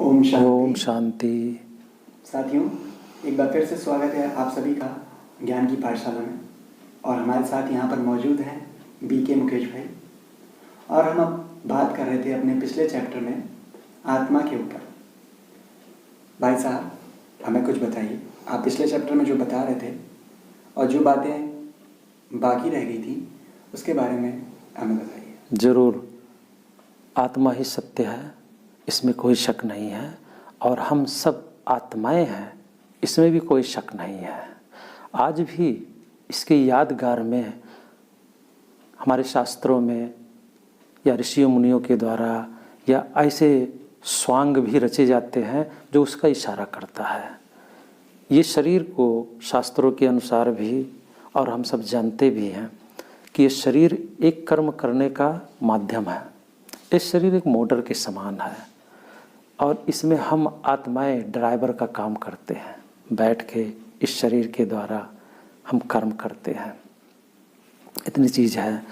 ओम ओम शांति। शांति। साथियों, एक बार फिर से स्वागत है आप सभी का ज्ञान की पाठशाला में। और हमारे साथ यहाँ पर मौजूद हैं बीके मुकेश भाई। और हम अब बात कर रहे थे अपने पिछले चैप्टर में आत्मा के ऊपर। भाई साहब, हमें कुछ बताइए, आप पिछले चैप्टर में जो बता रहे थे और जो बातें बाकी रह गई थी उसके बारे में हमें बताइए। जरूर। आत्मा ही सत्य है, इसमें कोई शक नहीं है। और हम सब आत्माएं हैं, इसमें भी कोई शक नहीं है। आज भी इसके यादगार में हमारे शास्त्रों में या ऋषियों मुनियों के द्वारा या ऐसे स्वांग भी रचे जाते हैं जो उसका इशारा करता है। ये शरीर को शास्त्रों के अनुसार भी, और हम सब जानते भी हैं कि ये शरीर एक कर्म करने का माध्यम है। ये शरीर एक मोटर के समान है और इसमें हम आत्माएं ड्राइवर का काम करते हैं। बैठ के इस शरीर के द्वारा हम कर्म करते हैं, इतनी चीज़ है।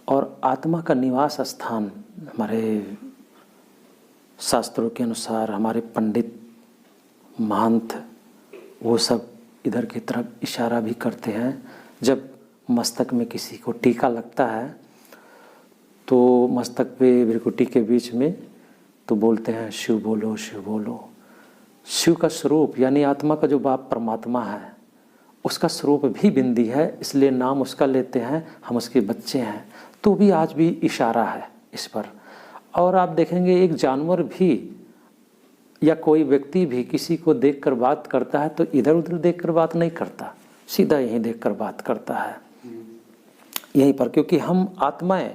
और आत्मा का निवास स्थान हमारे शास्त्रों के अनुसार, हमारे पंडित महंत वो सब इधर की तरफ इशारा भी करते हैं। जब मस्तक में किसी को टीका लगता है तो मस्तक पे भृकुटी के बीच में तो बोलते हैं शिव बोलो, शिव बोलो। शिव का स्वरूप यानी आत्मा का जो बाप परमात्मा है उसका स्वरूप भी बिंदी है, इसलिए नाम उसका लेते हैं, हम उसके बच्चे हैं। तो भी आज भी इशारा है इस पर। और आप देखेंगे एक जानवर भी या कोई व्यक्ति भी किसी को देखकर बात करता है तो इधर उधर देखकर बात नहीं करता, सीधा यहीं देखकर बात करता है, यहीं पर। क्योंकि हम आत्माएं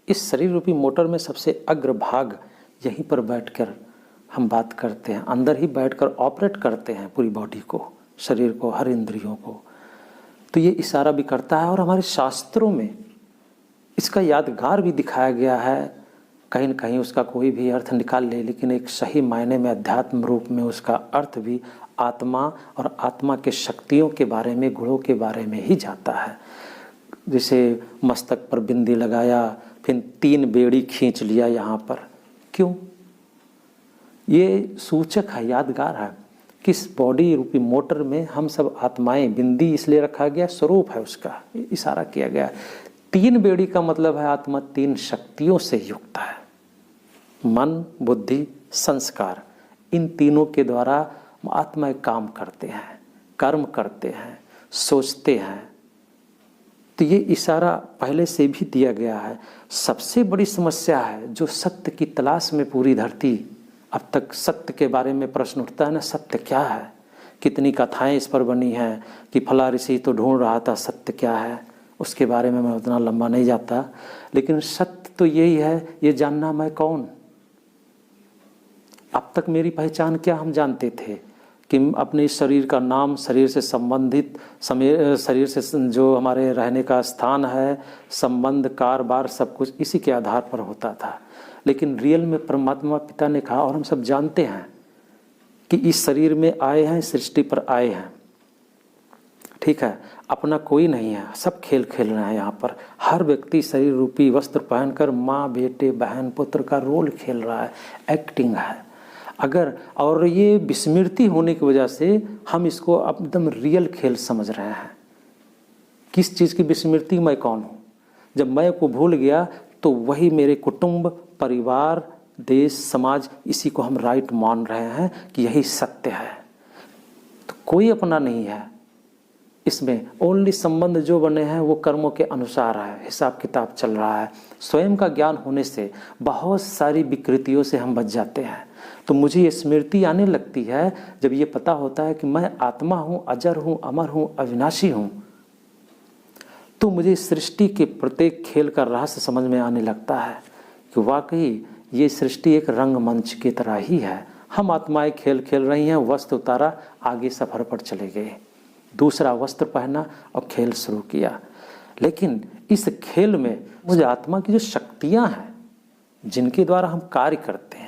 इस शरीर रूपी मोटर में सबसे अग्रभाग यहीं पर बैठकर हम बात करते हैं, अंदर ही बैठकर ऑपरेट करते हैं पूरी बॉडी को, शरीर को, हर इंद्रियों को। तो ये इशारा भी करता है। और हमारे शास्त्रों में इसका यादगार भी दिखाया गया है। कहीं न कहीं उसका कोई भी अर्थ निकाल ले, लेकिन एक सही मायने में अध्यात्म रूप में उसका अर्थ भी आत्मा और आत्मा के शक्तियों के बारे में, गुणों के बारे में ही जाता है। जैसे मस्तक पर बिंदी लगाया, फिर 3 बेड़ी खींच लिया यहाँ पर। क्यों? ये सूचक है, यादगार है कि इस बॉडी रूपी मोटर में हम सब आत्माएं, बिंदी इसलिए रखा गया, स्वरूप है उसका, इशारा किया गया। 3 बेड़ी का मतलब है आत्मा 3 शक्तियों से युक्त है। मन, बुद्धि, संस्कार, इन तीनों के द्वारा आत्माएं काम करते हैं, कर्म करते हैं, सोचते हैं। तो ये इशारा पहले से भी दिया गया है। सबसे बड़ी समस्या है जो सत्य की तलाश में पूरी धरती, अब तक सत्य के बारे में प्रश्न उठता है ना, सत्य क्या है? कितनी कथाएं इस पर बनी हैं कि फला ऋषि तो ढूंढ रहा था सत्य क्या है। उसके बारे में मैं उतना लंबा नहीं जाता, लेकिन सत्य तो यही है, ये जानना मैं कौन। अब तक मेरी पहचान क्या हम जानते थे कि अपने शरीर का नाम, शरीर से संबंधित, शरीर से जो हमारे रहने का स्थान है, संबंध, कारोबार, सब कुछ इसी के आधार पर होता था। लेकिन रियल में परमात्मा पिता ने कहा, और हम सब जानते हैं कि इस शरीर में आए हैं, सृष्टि पर आए हैं, ठीक है, अपना कोई नहीं है, सब खेल खेल रहे हैं यहाँ पर। हर व्यक्ति शरीर रूपी वस्त्र पहनकर माँ, बेटे, बहन, पुत्र का रोल खेल रहा है, एक्टिंग है। अगर और ये विस्मृति होने की वजह से हम इसको एकदम रियल खेल समझ रहे हैं। किस चीज़ की विस्मृति? मैं कौन हूँ। जब मैं को भूल गया तो वही मेरे कुटुंब, परिवार, देश, समाज, इसी को हम राइट मान रहे हैं कि यही सत्य है। तो कोई अपना नहीं है इसमें। ओनली संबंध जो बने हैं वो कर्मों के अनुसार है, हिसाब किताब चल रहा है। स्वयं का ज्ञान होने से बहुत सारी विकृतियों से हम बच जाते हैं। तो मुझे ये स्मृति आने लगती है जब ये पता होता है कि मैं आत्मा हूँ, अजर हूँ, अमर हूँ, अविनाशी हूँ। तो मुझे सृष्टि के प्रत्येक खेल का रहस्य समझ में आने लगता है कि वाकई ये सृष्टि एक रंगमंच की तरह ही है। हम आत्माएं खेल खेल रही हैं, वस्त्र उतारा, आगे सफर पर चले गए, दूसरा वस्त्र पहना और खेल शुरू किया। लेकिन इस खेल में मुझे आत्मा की जो शक्तियां हैं जिनके द्वारा हम कार्य करते हैं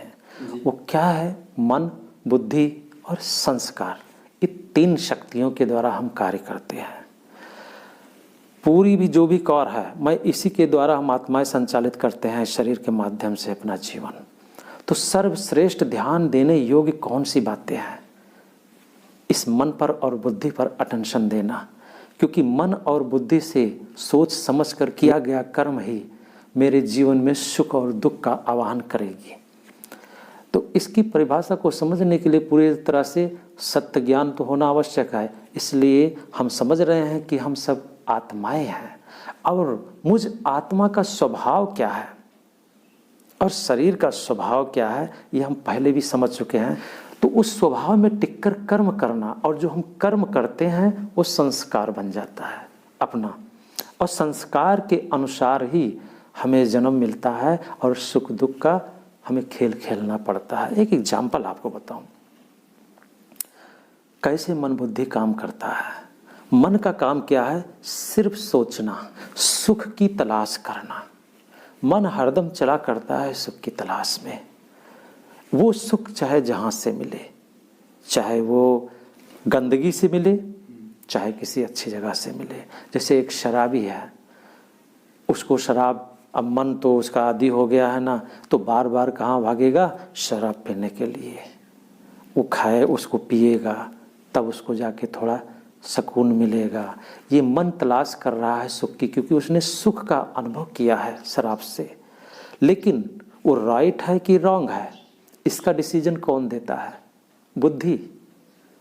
वो क्या है? मन, बुद्धि और संस्कार। ये 3 शक्तियों के द्वारा हम कार्य करते हैं। पूरी भी जो भी कौर है, मैं इसी के द्वारा हम आत्माएं संचालित करते हैं शरीर के माध्यम से अपना जीवन। तो सर्वश्रेष्ठ ध्यान देने योग्य कौन सी बातें हैं? इस मन पर और बुद्धि पर अटेंशन देना, क्योंकि मन और बुद्धि से सोच समझ कर किया गया कर्म ही मेरे जीवन में सुख और दुख का आवाहन करेगी। तो इसकी परिभाषा को समझने के लिए पूरी तरह से सत्य ज्ञान तो होना आवश्यक है। इसलिए हम समझ रहे हैं कि हम सब आत्माएं हैं और मुझ आत्मा का स्वभाव क्या है और शरीर का स्वभाव क्या है, ये हम पहले भी समझ चुके हैं। तो उस स्वभाव में टिककर कर्म करना, और जो हम कर्म करते हैं वो संस्कार बन जाता है अपना, और संस्कार के अनुसार ही हमें जन्म मिलता है और सुख दुख का हमें खेल खेलना पड़ता है। एक एग्जाम्पल आपको बताऊं कैसे मन बुद्धि काम करता है। मन का काम क्या है? सिर्फ सोचना, सुख की तलाश करना। मन हरदम चला करता है सुख की तलाश में। वो सुख चाहे जहाँ से मिले, चाहे वो गंदगी से मिले, चाहे किसी अच्छी जगह से मिले। जैसे एक शराबी है, उसको शराब, अब मन तो उसका आदी हो गया है ना, तो बार बार कहाँ भागेगा? शराब पीने के लिए। वो खाए, उसको पिएगा, तब उसको जाके थोड़ा सुकून मिलेगा। ये मन तलाश कर रहा है सुख की, क्योंकि उसने सुख का अनुभव किया है शराब से। लेकिन वो राइट है कि रॉन्ग है, इसका डिसीजन कौन देता है? बुद्धि।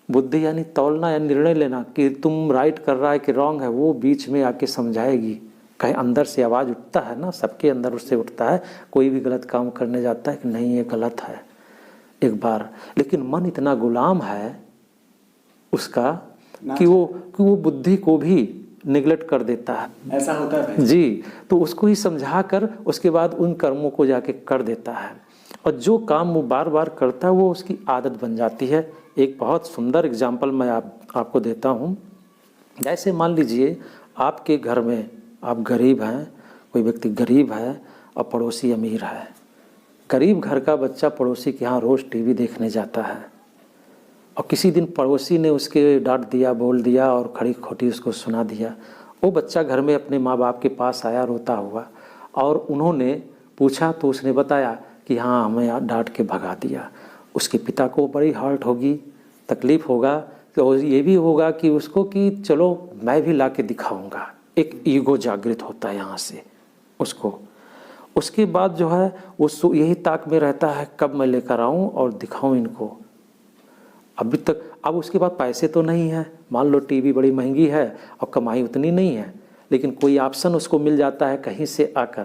बुद्धि यानी तौलना या निर्णय लेना कि तुम राइट कर रहा है कि रॉन्ग है, वो बीच में आके समझाएगी। कहीं अंदर से आवाज़ उठता है ना, सबके अंदर उससे उठता है, कोई भी गलत काम करने जाता है कि नहीं ये गलत है एक बार। लेकिन मन इतना गुलाम है उसका कि वो बुद्धि को भी निगलेक्ट कर देता है। ऐसा होता है जी। तो उसको ही समझा कर उसके बाद उन कर्मों को जाके कर देता है, और जो काम वो बार बार करता है वो उसकी आदत बन जाती है। एक बहुत सुंदर एग्जाम्पल मैं आपको देता हूँ। जैसे मान लीजिए आपके घर में आप गरीब हैं, कोई व्यक्ति गरीब है और पड़ोसी अमीर है। गरीब घर का बच्चा पड़ोसी के यहाँ रोज़ टीवी देखने जाता है, और किसी दिन पड़ोसी ने उसके डांट दिया, बोल दिया और खड़ी खोटी उसको सुना दिया। वो बच्चा घर में अपने माँ बाप के पास आया रोता हुआ, और उन्होंने पूछा तो उसने बताया कि हाँ हमें डांट के भगा दिया। उसके पिता को बड़ी हर्ट होगी, तकलीफ़ होगा, तो ये भी होगा कि उसको कि चलो मैं भी ला के दिखाऊँगा। एक ईगो जागृत होता है यहाँ से उसको। उसके बाद जो है वो यही ताक में रहता है कब मैं लेकर आऊँ और दिखाऊँ इनको। अभी तक, अब उसके बाद पैसे तो नहीं है, मान लो टीवी बड़ी महंगी है और कमाई उतनी नहीं है, लेकिन कोई ऑप्शन उसको मिल जाता है कहीं से आकर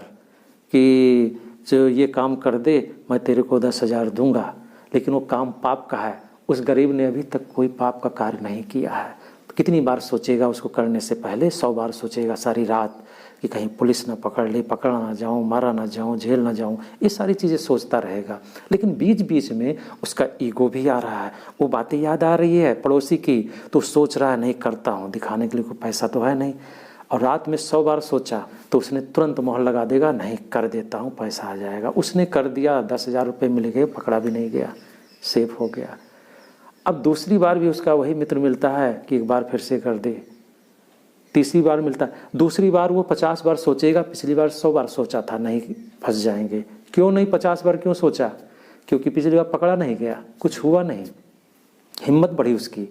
कि जो ये काम कर दे मैं तेरे को 10,000 दूंगा। लेकिन वो काम पाप का है। उस गरीब ने अभी तक कोई पाप का कार्य नहीं किया है। तो कितनी बार सोचेगा उसको करने से पहले? 100 बार सोचेगा सारी रात कि कहीं पुलिस ना पकड़ ले, पकड़ा ना जाऊं, मारा ना जाऊं, जेल ना जाऊं, ये सारी चीज़ें सोचता रहेगा। लेकिन बीच बीच में उसका ईगो भी आ रहा है, वो बातें याद आ रही है पड़ोसी की, तो सोच रहा है नहीं करता हूँ, दिखाने के लिए कोई पैसा तो है नहीं। और रात में 100 बार सोचा तो उसने तुरंत मोहर लगा देगा, नहीं कर देता हूँ पैसा आ जाएगा। उसने कर दिया, 10,000 रुपये मिल गए, पकड़ा भी नहीं गया, सेफ हो गया। अब दूसरी बार भी उसका वही मित्र मिलता है कि एक बार फिर से कर दे। तीसरी बार मिलता है, दूसरी बार वो 50 बार सोचेगा, पिछली बार 100 बार सोचा था नहीं फंस जाएंगे। क्यों नहीं 50 बार क्यों सोचा? क्योंकि पिछली बार पकड़ा नहीं गया, कुछ हुआ नहीं, हिम्मत बढ़ी उसकी।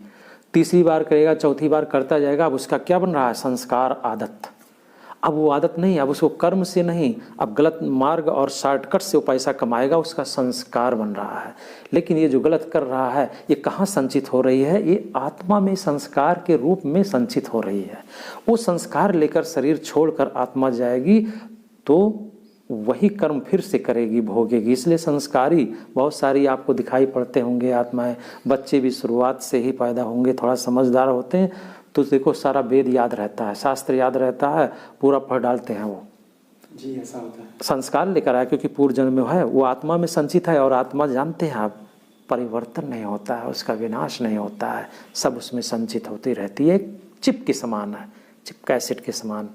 तीसरी बार करेगा, चौथी बार करता जाएगा। अब उसका क्या बन रहा है? संस्कार, आदत। अब वो आदत नहीं, अब उसको कर्म से नहीं, अब गलत मार्ग और शॉर्टकट से वो पैसा कमाएगा, उसका संस्कार बन रहा है। लेकिन ये जो गलत कर रहा है ये कहाँ संचित हो रही है? ये आत्मा में संस्कार के रूप में संचित हो रही है। वो संस्कार लेकर शरीर छोड़कर आत्मा जाएगी तो वही कर्म फिर से करेगी, भोगेगी। इसलिए संस्कारी बहुत सारी आपको दिखाई पड़ते होंगे आत्माएं। बच्चे भी शुरुआत से ही पैदा होंगे, थोड़ा समझदार होते हैं तो देखो सारा वेद याद रहता है, शास्त्र याद रहता है, पूरा पढ़ डालते हैं वो। जी ऐसा होता है। संस्कार लेकर आया क्योंकि पूर्व जन्म में है, वो आत्मा में संचित है। और आत्मा जानते हैं आप, परिवर्तन नहीं होता है, उसका विनाश नहीं होता है, सब उसमें संचित होती रहती है। एक चिप के समान है, चिप कैसेट के समान।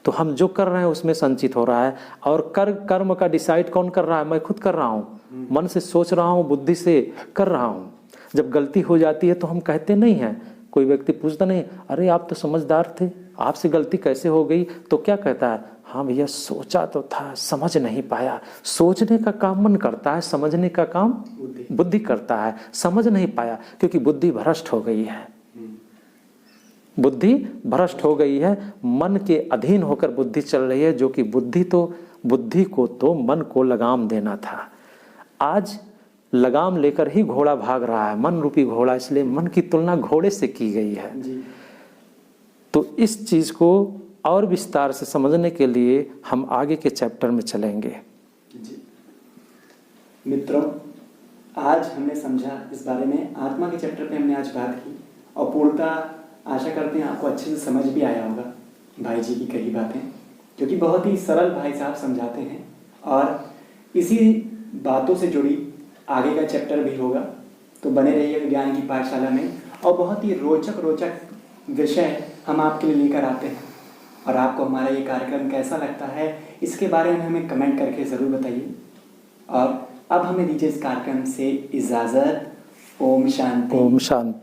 तो हम जो कर रहे हैं उसमें संचित हो रहा है। और कर्म का डिसाइड कौन कर रहा है? मैं खुद कर रहा हूँ, मन से सोच रहा हूँ, बुद्धि से कर रहा हूँ। जब गलती हो जाती है तो हम कहते नहीं हैं, कोई व्यक्ति पूछता नहीं अरे आप तो समझदार थे, आपसे गलती कैसे हो गई? तो क्या कहता है? हाँ भैया सोचा तो था, समझ नहीं पाया। सोचने का काम मन करता है, समझने का काम बुद्धि करता है। समझ नहीं पाया क्योंकि बुद्धि भ्रष्ट हो गई है। बुद्धि भ्रष्ट हो गई है, मन के अधीन होकर बुद्धि चल रही है, जो कि बुद्धि को तो मन को लगाम देना था। आज लगाम लेकर ही घोड़ा भाग रहा है, मन रूपी घोड़ा, इसलिए मन की तुलना घोड़े से की गई है जी। तो इस चीज को और विस्तार से समझने के लिए हम आगे के चैप्टर में चलेंगे। जी मित्रों, आज हमने समझा इस बारे में, आत्मा के चैप्टर पे हमने आज बात की और पूर्णतः आशा करते हैं आपको अच्छे से समझ भी आया होगा भाई जी की कही बातें, क्योंकि बहुत ही सरल भाई साहब समझाते हैं। और इसी बातों से जुड़ी आगे का चैप्टर भी होगा, तो बने रहिए ज्ञान की पाठशाला में। और बहुत ही रोचक विषय हम आपके लिए लेकर आते हैं। और आपको हमारा ये कार्यक्रम कैसा लगता है इसके बारे में हमें कमेंट करके ज़रूर बताइए। और अब हमें दीजिए इस कार्यक्रम से इजाज़त। ओम शांति। ओम शांति।